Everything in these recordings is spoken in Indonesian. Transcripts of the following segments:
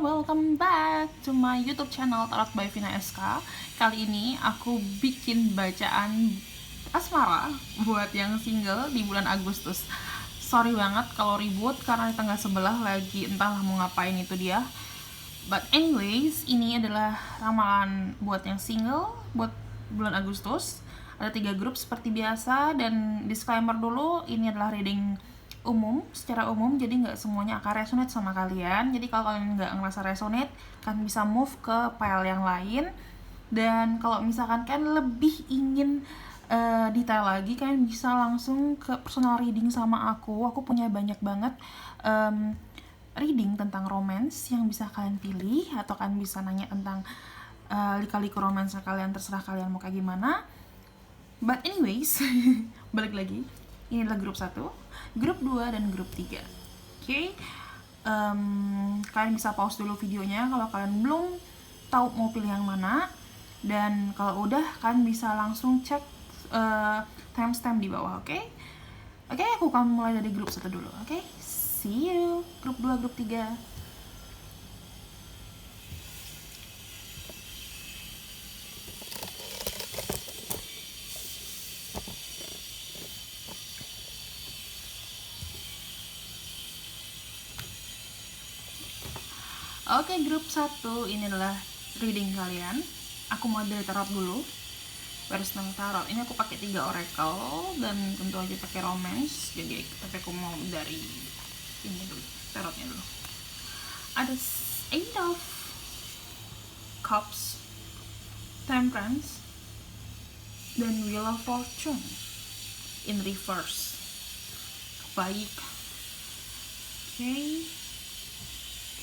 welcome back to my YouTube channel Tarot by Vina SK. Kali ini aku bikin bacaan asmara buat yang single di bulan Agustus. Sorry banget kalau ribut karena di tanggal sebelah lagi entahlah mau ngapain itu dia. But anyways, ini adalah ramalan buat yang single buat bulan Agustus. Ada 3 grup seperti biasa, dan disclaimer dulu, ini adalah reading umum, secara umum, jadi nggak semuanya akan resonate sama kalian. Jadi kalau kalian nggak ngerasa resonate, kalian bisa move ke file yang lain. Dan kalau misalkan kalian lebih ingin detail lagi, kalian bisa langsung ke personal reading sama aku. Aku punya banyak banget reading tentang romance yang bisa kalian pilih, atau kalian bisa nanya tentang lika-liku romance kalian, terserah kalian mau kayak gimana. But anyways, balik lagi, ini adalah grup 1, grup 2, dan grup 3. Oke, kalian bisa pause dulu videonya kalau kalian belum tahu mau pilih yang mana. Dan kalau udah, kalian bisa langsung cek timestamp di bawah, oke? Oke, aku akan mulai dari grup 1 dulu, oke? See you, grup 2, grup 3. Oke, grup 1 ini adalah reading kalian. Aku mau dari tarot dulu. Baris tentang tarot. Ini aku pakai 3 oracle dan tentu aja pakai romance. Jadi tapi aku mau dari ini dulu, tarotnya dulu. Ada 8 of Cups, Temperance, dan Wheel of Fortune in reverse. Baik. Oke.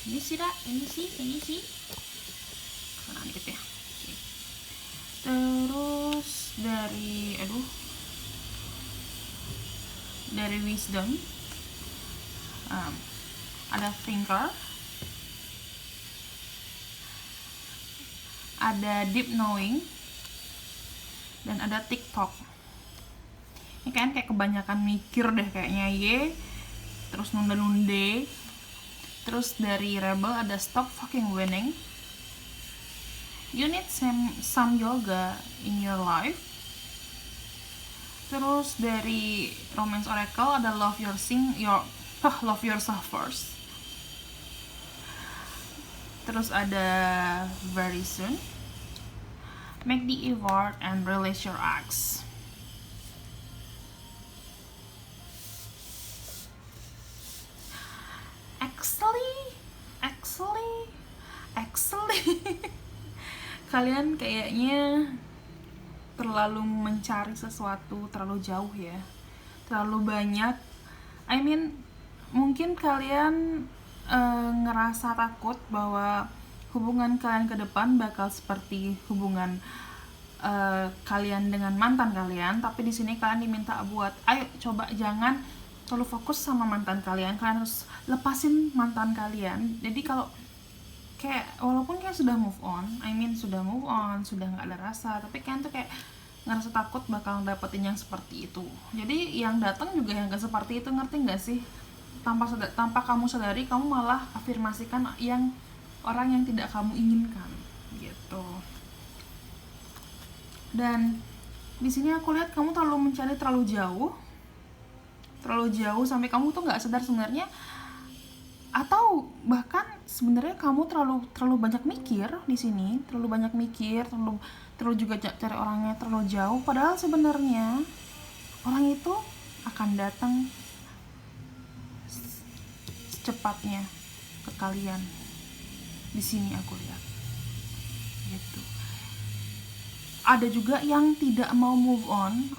Ini sih, karena dikit ya. Okay. Terus dari Wisdom, ada Thinker, ada Deep Knowing, dan ada TikTok. Ini kan kayak kebanyakan mikir deh kayaknya, terus nunda-nunde. Terus dari Rebel ada Stop Fucking Winning, You Need some Yoga in Your Life. Terus dari Romance Oracle ada Love Yourself First. Terus ada Very Soon, Make the Effort, and Release Your Ex. Actually kalian kayaknya terlalu mencari sesuatu terlalu jauh ya, terlalu banyak. Mungkin kalian ngerasa takut bahwa hubungan kalian ke depan bakal seperti hubungan kalian dengan mantan kalian. Tapi di sini kalian diminta buat ayo coba jangan terlalu fokus sama mantan kalian. Kalian harus lepasin mantan kalian. Jadi kalau kayak walaupun kalian sudah move on, sudah nggak ada rasa, tapi kalian tuh kayak ngerasa takut bakal dapetin yang seperti itu. Jadi yang datang juga yang gak seperti itu, ngerti nggak sih? Tanpa kamu sadari, kamu malah afirmasikan yang orang yang tidak kamu inginkan, gitu. Dan di sini aku lihat kamu terlalu mencari terlalu jauh sampai kamu tuh nggak sadar sebenarnya, atau bahkan sebenarnya kamu terlalu banyak mikir di sini, terlalu juga cari orangnya terlalu jauh. Padahal sebenarnya orang itu akan datang secepatnya ke kalian. Di sini aku lihat, gitu. Ada juga yang tidak mau move on,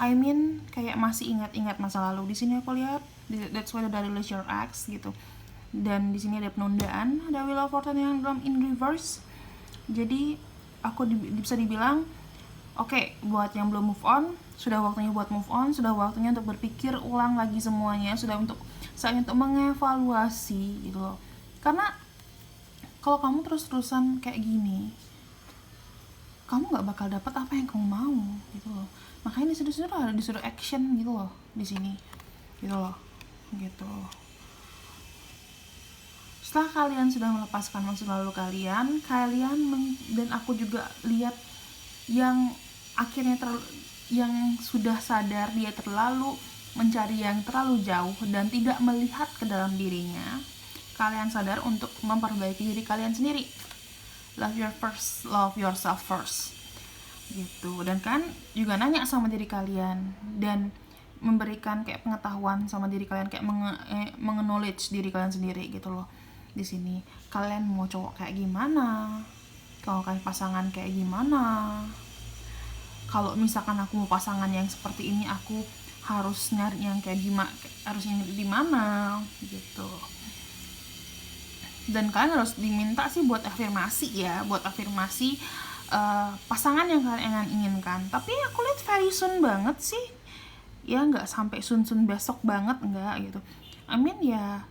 kayak masih ingat-ingat masa lalu. Di sini aku lihat, that's why the release your ex gitu. Dan di sini ada penundaan, ada Wheel of Fortune yang dalam in reverse. Jadi aku bisa dibilang, oke, buat yang belum move on, sudah waktunya buat move on, sudah waktunya untuk berpikir ulang lagi semuanya, saatnya untuk mengevaluasi gitu loh. Karena kalau kamu terus-terusan kayak gini, kamu nggak bakal dapat apa yang kamu mau gitu loh. Makanya disuruh action gitu loh di sini, gitu loh. setelah kalian sudah melepaskan masa lalu kalian dan aku juga lihat yang akhirnya yang sudah sadar dia terlalu mencari yang terlalu jauh dan tidak melihat ke dalam dirinya. Kalian sadar untuk memperbaiki diri kalian sendiri. Love yourself first gitu. Dan kan juga nanya sama diri kalian dan memberikan kayak pengetahuan sama diri kalian, kayak menge-knowledge diri kalian sendiri gitu loh. Di sini kalian mau cowok kayak gimana, kalau kalian pasangan kayak gimana, kalau misalkan aku mau pasangan yang seperti ini aku harus nyari yang kayak gimana, harus nyari di mana gitu. Dan kalian harus diminta sih buat afirmasi ya, buat afirmasi pasangan yang kalian inginkan. Tapi aku lihat very soon banget sih ya, nggak sampai soon besok banget, enggak gitu. I mean ya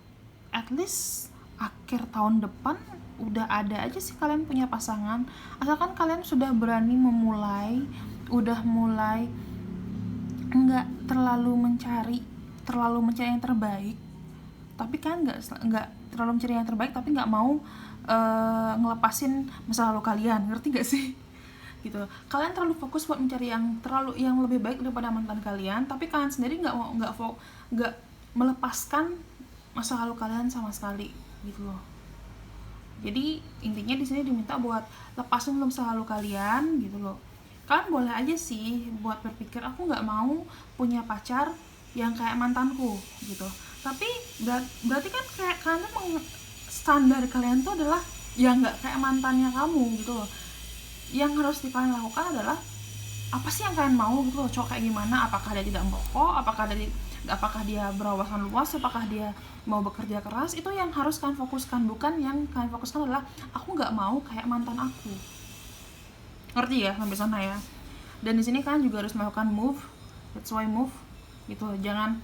at least akhir tahun depan udah ada aja sih kalian punya pasangan, asalkan kalian sudah berani memulai, udah mulai nggak terlalu mencari yang terbaik, tapi kan nggak terlalu mencari yang terbaik tapi nggak mau ngelepasin masa lalu kalian, ngerti gak sih gitu. Kalian terlalu fokus buat mencari yang lebih baik daripada mantan kalian, tapi kalian sendiri nggak melepaskan masa lalu kalian sama sekali gitu loh. Jadi intinya di sini diminta buat lepasin masa lalu kalian gitu loh. Kalian boleh aja sih buat berpikir aku nggak mau punya pacar yang kayak mantanku gitu, tapi berarti kan kayak kalian standar kalian tuh adalah yang nggak kayak mantannya kamu gitu loh. Yang harus kalian lakukan adalah apa sih yang kalian mau gitu loh, cowok kayak gimana, apakah dia tidak merokok, apakah dia berwawasan luas, apakah dia mau bekerja keras. Itu yang harus kalian fokuskan, bukan yang kalian fokuskan adalah aku nggak mau kayak mantan aku. Ngerti ya sampai sana ya. Dan di sini kalian juga harus melakukan move, that's why move gitu. Jangan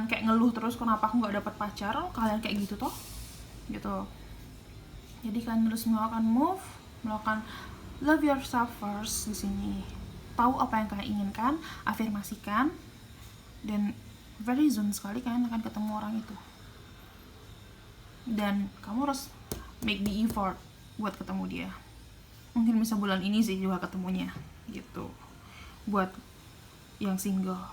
kayak ngeluh terus kenapa aku nggak dapat pacar, kalian kayak gitu toh gitu. Jadi kalian harus melakukan move, melakukan love yourself first di sini. Tahu apa yang kalian inginkan, afirmasikan, dan very soon sekali kalian akan ketemu orang itu. Dan kamu harus make the effort buat ketemu dia. Mungkin bisa bulan ini sih juga ketemunya gitu. Buat yang single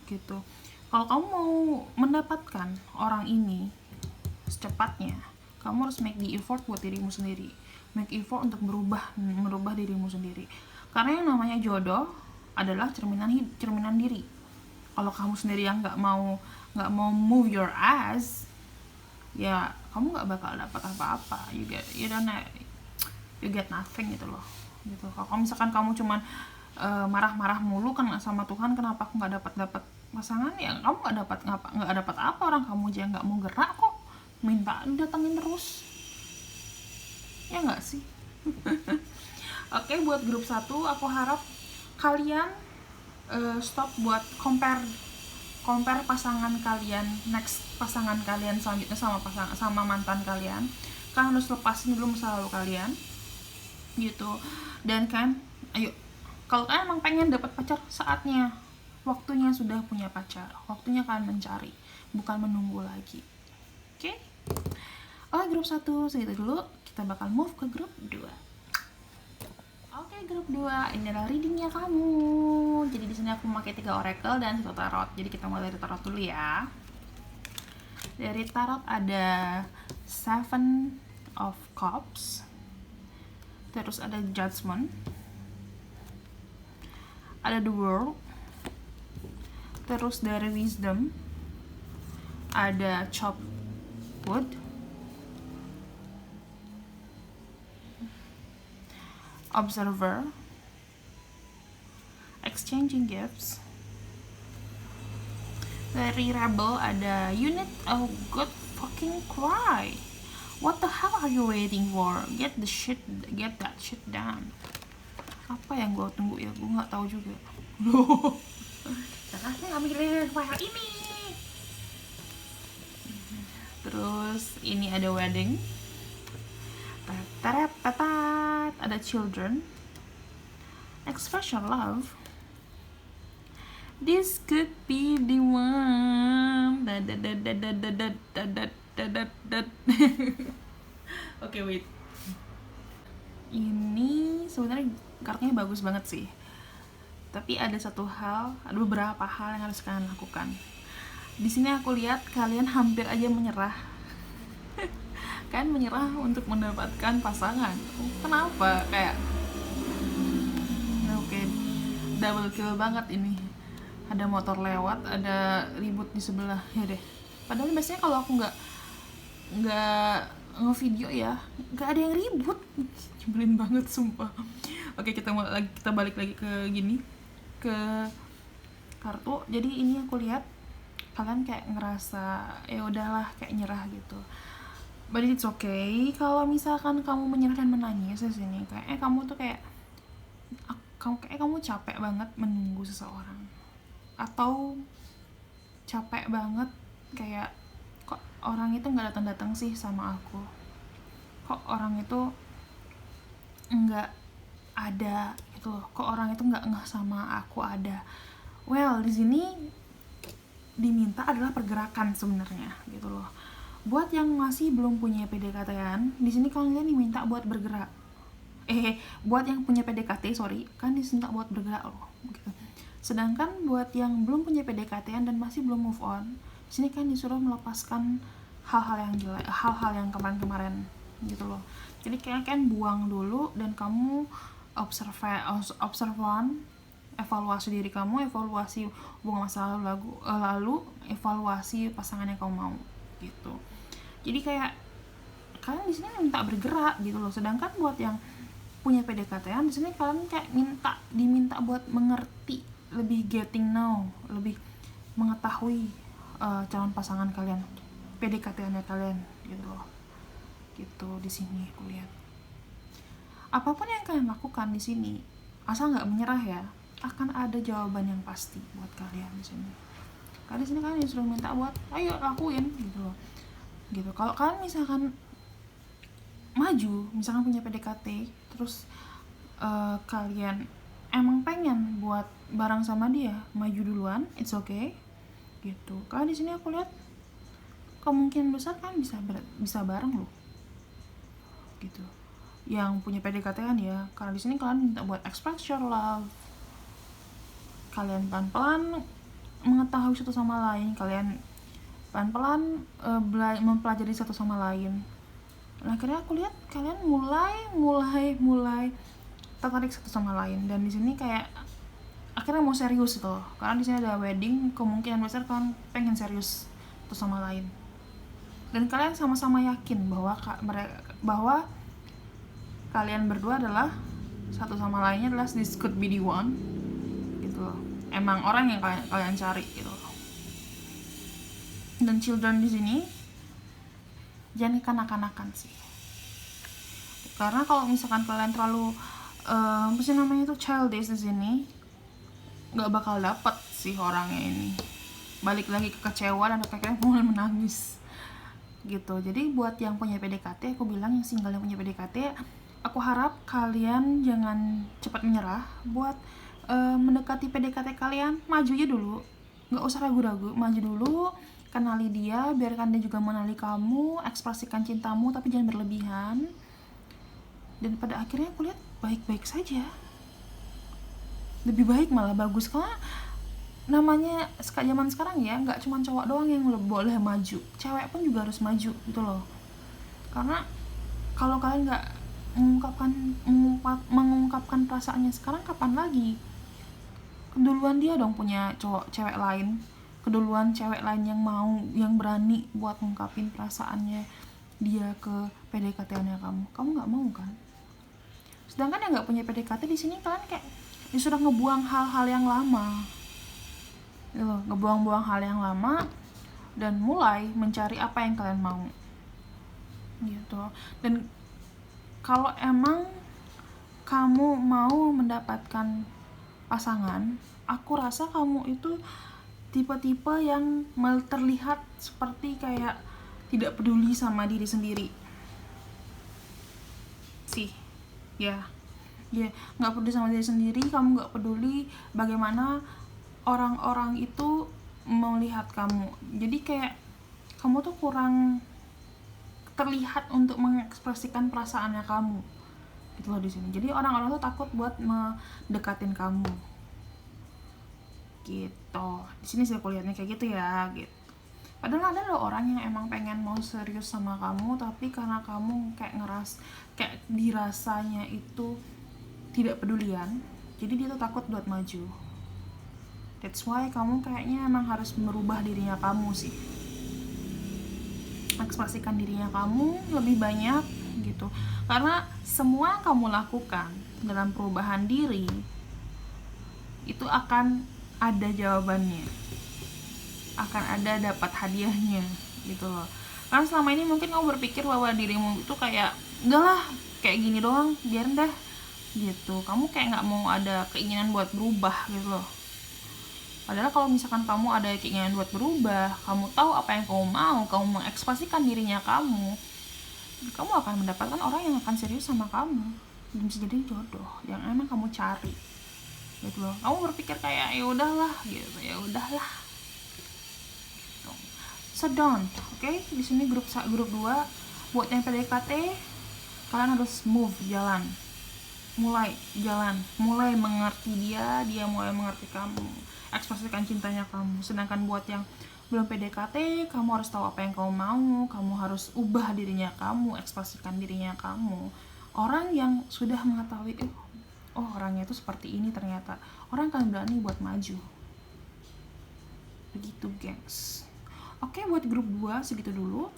gitu. Kalau kamu mau mendapatkan orang ini secepatnya, kamu harus make the effort buat dirimu sendiri. Make effort untuk merubah dirimu sendiri. Karena yang namanya jodoh adalah cerminan diri. Kalau kamu sendiri yang nggak mau move your ass, ya kamu nggak bakal dapat apa-apa. You get nothing gitu loh. Gitu. Kalau misalkan kamu cuman marah-marah mulu kan sama Tuhan, kenapa aku nggak dapat pasangan, ya kamu nggak dapat apa, orang kamu aja nggak mau gerak kok, minta datengin terus, ya nggak sih? Oke, buat grup 1 aku harap kalian stop buat compare pasangan kalian, next pasangan kalian selanjutnya sama mantan kalian. Kalian harus lepasin dulu masa lalu kalian gitu. Dan kan ayo, kalau kalian emang pengen dapat pacar, saatnya, waktunya sudah punya pacar, waktunya kalian mencari, bukan menunggu lagi. Oke? Grup 1 segitu dulu, kita bakal move ke grup 2. Oke, grup 2 ini adalah readingnya kamu. Jadi di sini aku memakai 3 oracle dan 1 tarot. Jadi kita mulai dari tarot dulu ya. Dari tarot ada 7 of Cups, terus ada Judgment, ada The World, terus dari Wisdom ada Chopped Wood, Observer, Exchanging Gifts. Dari Rebel ada You Need a Good Fucking Cry. What the hell are you waiting for? Get that shit done. Apa yang gue tunggu ya? Gue nggak tahu juga. Makanya ambilin file ini. Terus ini ada Wedding. Ada Children, Expression Love, This Could Be the One, dat. Oke, wait. Ini sebenarnya kartunya bagus banget sih. Tapi ada beberapa hal yang harus kalian lakukan. Di sini aku lihat kalian hampir aja menyerah. Kalian menyerah untuk mendapatkan pasangan. Kenapa? Kayak oke, double kill banget ini. Ada motor lewat, ada ribut di sebelah ya deh. Padahal biasanya kalau aku nggak ngevideo ya, nggak ada yang ribut. Nyebelin banget sumpah. Oke, kita balik lagi ke kartu. Jadi ini aku lihat kalian kayak ngerasa ya udahlah kayak nyerah gitu. But it's okay kalau misalkan kamu menyerah dan menangis di sini. Kayak kamu tuh kayak kamu capek banget menunggu seseorang, atau capek banget kayak kok orang itu nggak datang sih sama aku, kok orang itu nggak ada gitu loh, kok orang itu nggak ngeh sama aku ada. Well, di sini diminta adalah pergerakan sebenarnya gitu loh. Buat yang masih belum punya PDKT-an, di sini kalian diminta buat bergerak. Buat yang punya PDKT, kan diminta buat bergerak loh gitu. Sedangkan buat yang belum punya PDKT-an dan masih belum move on, di sini kan disuruh melepaskan hal-hal yang jelek, hal-hal yang kemarin-kemarin gitu loh. Jadi kalian buang dulu dan kamu evaluasi diri kamu, evaluasi hubungan masa lalu, evaluasi pasangan yang kamu mau gitu. Jadi kayak kalian di sini minta bergerak gitu loh. Sedangkan buat yang punya PDKT-an di sini kalian kayak diminta buat mengerti, lebih getting know, lebih mengetahui calon pasangan kalian, PDKT-annya kalian gitu loh. Gitu di sini aku lihat. Apapun yang kalian lakukan di sini, asal nggak menyerah ya, akan ada jawaban yang pasti buat kalian di sini. Karena di sini kalian disuruh minta buat ayo lakuin gitu loh. Gitu. Kalau kalian misalkan maju, misalkan punya PDKT, terus kalian emang pengen buat bareng sama dia, maju duluan, it's okay. Gitu. Karena di sini aku lihat kemungkinan besar kan bisa bareng loh. Gitu. Yang punya PDKT kan ya, karena di sini kalian minta buat express your love. Kalian pelan-pelan mengetahui satu sama lain, kalian pelan-pelan mempelajari satu sama lain. Nah, akhirnya aku lihat kalian mulai tertarik satu sama lain, dan di sini kayak akhirnya mau serius gitu. Karena di sini ada wedding, kemungkinan besar kalian pengen serius satu sama lain. Dan kalian sama-sama yakin bahwa kalian berdua adalah satu sama lainnya adalah this could be the one gitu loh. Emang orang yang kalian cari gitu loh. Dan children di sini jangan kanak-kanakan sih. Karena kalau misalkan kalian terlalu childish di sini, nggak bakal dapet sih orangnya ini. Balik lagi ke kecewa dan akhirnya mulai menangis gitu. Jadi buat yang punya PDKT, aku bilang yang single yang punya PDKT, aku harap kalian jangan cepat menyerah. Buat mendekati PDKT kalian, maju aja dulu, nggak usah ragu-ragu, maju dulu, kenali dia, biarkan dia juga mengenali kamu, ekspresikan cintamu tapi jangan berlebihan. Dan pada akhirnya aku lihat baik-baik saja, lebih baik malah bagus. Karena namanya zaman sekarang ya, nggak cuma cowok doang yang boleh maju, cewek pun juga harus maju gitu loh. Karena kalau kalian nggak mengungkapkan perasaannya sekarang, kapan lagi? Keduluan dia dong punya cewek lain, keduluan cewek lain yang berani buat ngungkapin perasaannya dia ke PDKT-nya kamu nggak mau kan? Sedangkan yang nggak punya PDKT di sini kalian kayak disuruh ngebuang hal-hal yang lama, gitu, ngebuang-buang hal yang lama dan mulai mencari apa yang kalian mau, gitu. Dan kalau emang kamu mau mendapatkan pasangan, aku rasa kamu itu tipe-tipe yang terlihat seperti kayak tidak peduli sama diri sendiri sih. Ya, nggak peduli sama diri sendiri, kamu nggak peduli bagaimana orang-orang itu melihat kamu. Jadi kayak kamu tuh kurang terlihat untuk mengekspresikan perasaannya kamu gitu loh di sini. Jadi orang-orang tuh takut buat mendekatin kamu gitu. Di sini sih aku lihatnya kayak gitu ya gitu. Padahal ada loh orang yang emang pengen mau serius sama kamu, tapi karena kamu kayak kayak dirasanya itu tidak pedulian, jadi dia tuh takut buat maju. That's why kamu kayaknya emang harus merubah dirinya kamu sih, ekspresikan dirinya kamu lebih banyak gitu. Karena semua yang kamu lakukan dalam perubahan diri itu akan ada jawabannya, akan ada dapat hadiahnya gitu loh. Karena selama ini mungkin kamu berpikir bahwa dirimu itu kayak enggak lah, kayak gini doang, biarin dah gitu. Kamu kayak nggak mau ada keinginan buat berubah gitu loh. Padahal kalau misalkan kamu ada keinginan buat berubah, kamu tahu apa yang kamu mau, kamu mengekspresikan dirinya kamu akan mendapatkan orang yang akan serius sama kamu dan bisa jadi jodoh yang emang kamu cari gitu loh. Kamu berpikir kayak ya udahlah gitu, ya udahlah. So don't, oke? Di sini grup 2 buat yang PDKT, kalian harus move, jalan. Mulai jalan, mulai mengerti dia mulai mengerti kamu, ekspresikan cintanya kamu. Sedangkan buat yang belum PDKT, kamu harus tahu apa yang kamu mau, kamu harus ubah dirinya kamu, ekspresikan dirinya kamu. Orang yang sudah mengetahui, oh orangnya itu seperti ini ternyata, orang akan berani buat maju. Begitu, gengs. Oke, buat grup 2 segitu dulu.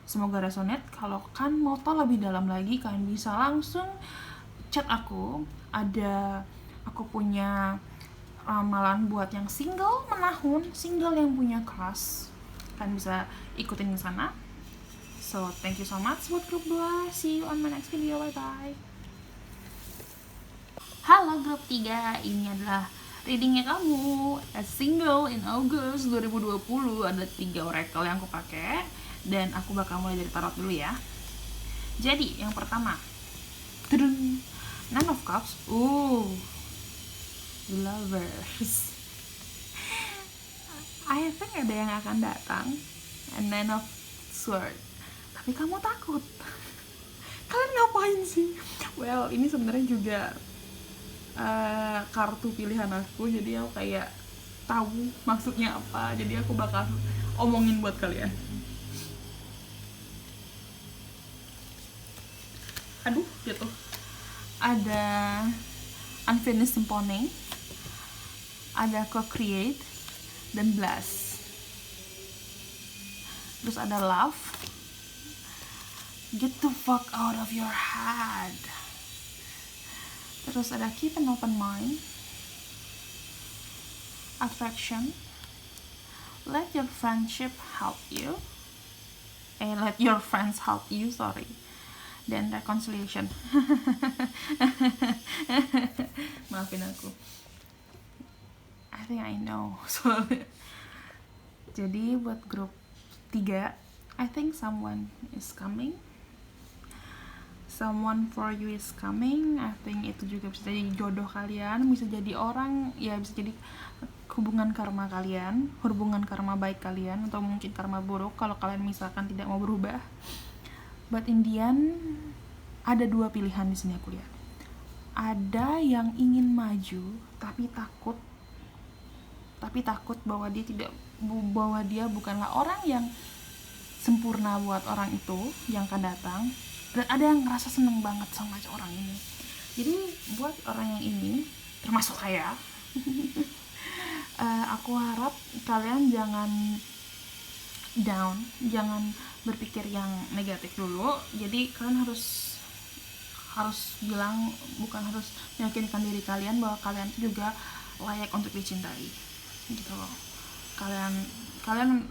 Semoga resonate. Kalau kan mau tahu lebih dalam lagi, kalian bisa langsung chat aku. Aku punya ramalan buat yang single menahun, single yang punya crush. Kalian bisa ikutin di sana. So, thank you so much buat grup 2. See you on my next video. Bye-bye. Halo grup 3, ini adalah readingnya kamu. As single in August 2020, ada 3 oracle yang aku pakai dan aku bakal mulai dari tarot dulu ya. Jadi yang pertama, Nine of Cups. The Lovers. I think ada yang akan datang. And Nine of Swords. Tapi kamu takut. Kalian ngapain sih? Well, ini sebenarnya juga kartu pilihan aku, jadi aku kayak tahu maksudnya apa, jadi aku bakal omongin buat kalian. Aduh, jatuh. Ada Unfinished Symphony, ada Co-Create, dan Blast. Terus ada Love, Get the fuck out of your head. Terus ada Keep an Open Mind, Affection, Let Your Friendship Help You, Let Your Friends Help You, sorry, dan Reconciliation. Maafin aku, I think I know. Jadi buat grup 3, I think someone is coming. Someone for you is coming. I think itu juga bisa jadi jodoh kalian, bisa jadi orang, ya bisa jadi hubungan karma kalian, hubungan karma baik kalian, atau mungkin karma buruk kalau kalian misalkan tidak mau berubah. But in the end, ada 2 pilihan di sini aku lihat. Ada yang ingin maju tapi takut bahwa dia bukanlah orang yang sempurna buat orang itu yang akan datang. Dan ada yang ngerasa seneng banget sama orang ini. Jadi buat orang yang ini, termasuk saya, aku harap kalian jangan down, jangan berpikir yang negatif dulu. Jadi kalian harus bilang, bukan harus meyakinkan diri kalian bahwa kalian juga layak untuk dicintai, gitu loh. Kalian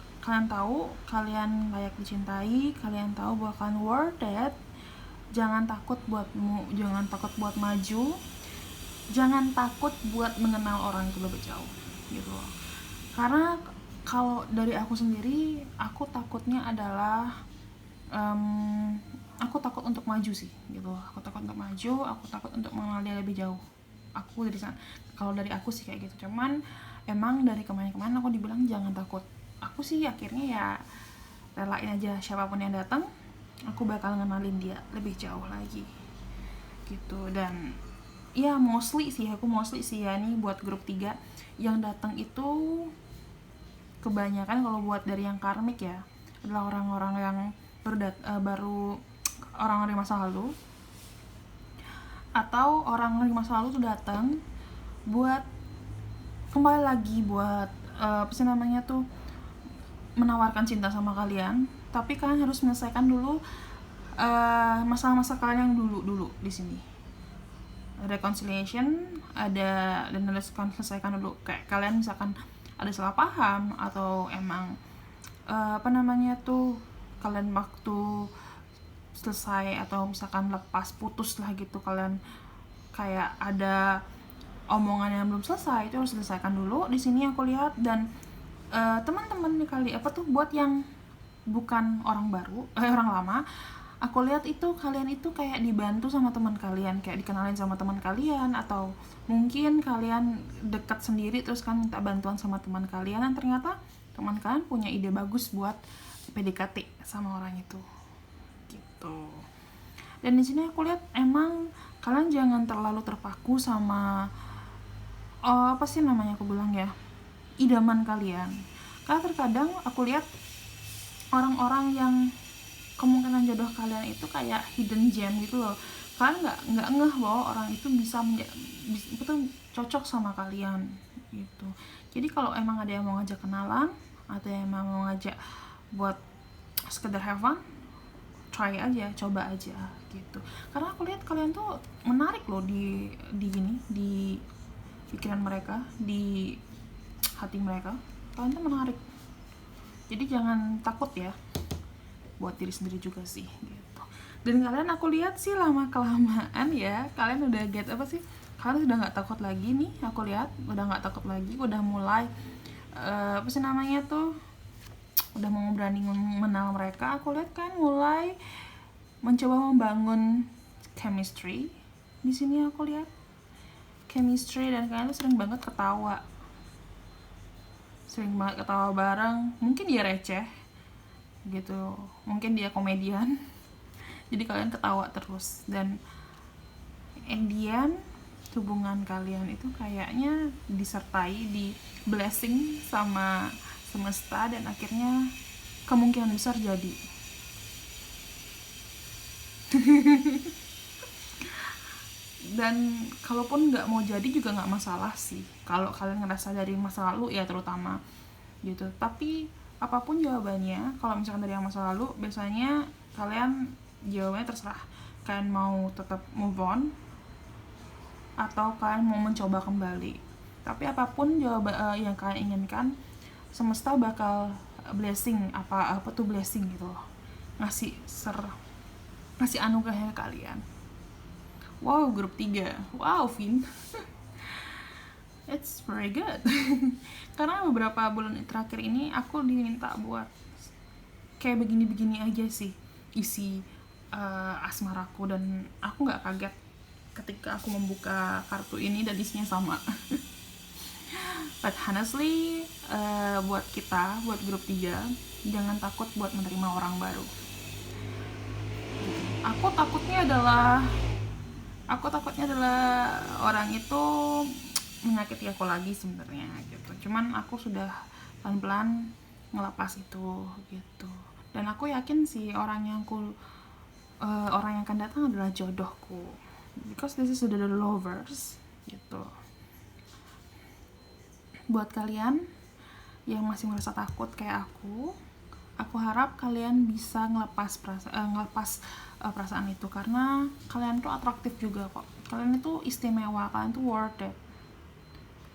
tahu kalian layak dicintai, kalian tahu bahwa kalian worth it. Jangan takut buat maju, jangan takut buat mengenal orang itu lebih jauh, gitu loh. Karena kalau dari aku sendiri, aku takutnya adalah aku takut untuk maju sih, gitu. Aku takut untuk maju, aku takut untuk mengenal dia lebih jauh. Aku dari sana, kalau dari aku sih kayak gitu. Cuman emang dari kemarin aku dibilang jangan takut. Aku sih akhirnya ya relain aja siapapun yang datang. aku bakal ngenalin dia lebih jauh lagi gitu. Dan ya mostly sih ya nih buat grup 3 yang datang itu kebanyakan kalau buat dari yang karmik ya adalah orang-orang yang baru orang-orang di masa lalu, atau orang di masa lalu tuh datang buat kembali lagi buat apa sih namanya tuh, menawarkan cinta sama kalian, tapi kalian harus menyelesaikan dulu masalah-masalah kalian yang dulu di sini. Reconciliation ada, dan harus selesaikan dulu. Kayak kalian misalkan ada salah paham atau emang apa namanya tuh, kalian waktu selesai atau misalkan lepas putus lah gitu, kalian kayak ada omongan yang belum selesai, itu harus selesaikan dulu di sini aku lihat. Dan teman-teman kali apa tuh buat yang bukan orang baru orang lama, aku lihat itu kalian itu kayak dibantu sama teman kalian, kayak dikenalin sama teman kalian, atau mungkin kalian dekat sendiri terus kan minta bantuan sama teman kalian, dan ternyata teman kalian punya ide bagus buat PDKT sama orang itu gitu. Dan di sini aku lihat emang kalian jangan terlalu terpaku sama apa sih namanya aku bilang ya, idaman kalian. Karena terkadang aku lihat orang-orang yang kemungkinan jodoh kalian itu kayak hidden gem gitu loh. Kalian nggak ngeh bahwa orang itu bisa betul cocok sama kalian gitu. Jadi kalau emang ada yang mau ngajak kenalan atau yang emang mau ngajak buat sekedar have fun, try aja, coba aja gitu. Karena aku lihat kalian tuh menarik loh di gini, di pikiran mereka, di hati mereka. Kalian tuh menarik. Jadi jangan takut ya, buat diri sendiri juga sih gitu. Dan kalian aku lihat sih lama kelamaan ya kalian udah get apa sih, kalian udah nggak takut lagi nih, aku lihat udah nggak takut lagi, udah mulai apa sih namanya tuh, udah mau berani mengenal mereka. Aku lihat kan mulai mencoba membangun chemistry di sini, aku lihat chemistry, dan kalian tuh sering banget ketawa bareng. Mungkin dia receh gitu, mungkin dia komedian jadi kalian ketawa terus, dan end hubungan kalian itu kayaknya disertai di blessing sama semesta, dan akhirnya kemungkinan besar jadi. Dan kalaupun nggak mau jadi juga nggak masalah sih kalau kalian ngerasa dari masa lalu ya terutama gitu. Tapi apapun jawabannya, kalau misalkan dari yang masa lalu, biasanya kalian jawabannya terserah. Kalian mau tetap move on atau kalian mau mencoba kembali. Tapi apapun jawaban yang kalian inginkan, semesta bakal blessing, apa tuh blessing gitu loh, ngasih anugerahnya kalian. Wow, grup 3. Wow, Vin. It's very good. Karena beberapa bulan terakhir ini aku diminta buat kayak begini-begini aja sih isi asmaraku, dan aku nggak kaget ketika aku membuka kartu ini dan isinya sama. But honestly, buat grup 3, jangan takut buat menerima orang baru. Aku takutnya adalah orang itu menyakiti aku lagi sebenarnya gitu. Cuman aku sudah pelan-pelan ngelepas itu gitu. Dan aku yakin sih orang yang akan datang adalah jodohku. Because this is the lovers gitu. Buat kalian yang masih merasa takut kayak aku harap kalian bisa ngelepas perasaan itu, karena kalian tuh atraktif juga kok. Kalian itu istimewa, kalian tuh worth it.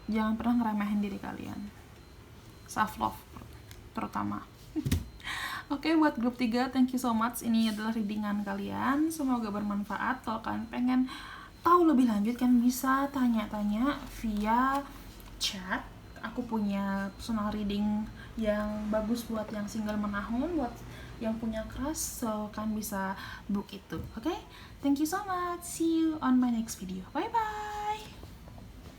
Jangan pernah ngeremehin diri kalian. Self love terutama. Oke, buat grup 3, thank you so much. Ini adalah readingan kalian. Semoga bermanfaat. Kalau kalian pengen tahu lebih lanjut, kan bisa tanya-tanya via chat. Aku punya personal reading yang bagus buat yang single menahun, buat yang punya crush, so kan bisa book itu. Oke? Thank you so much. See you on my next video. Bye bye.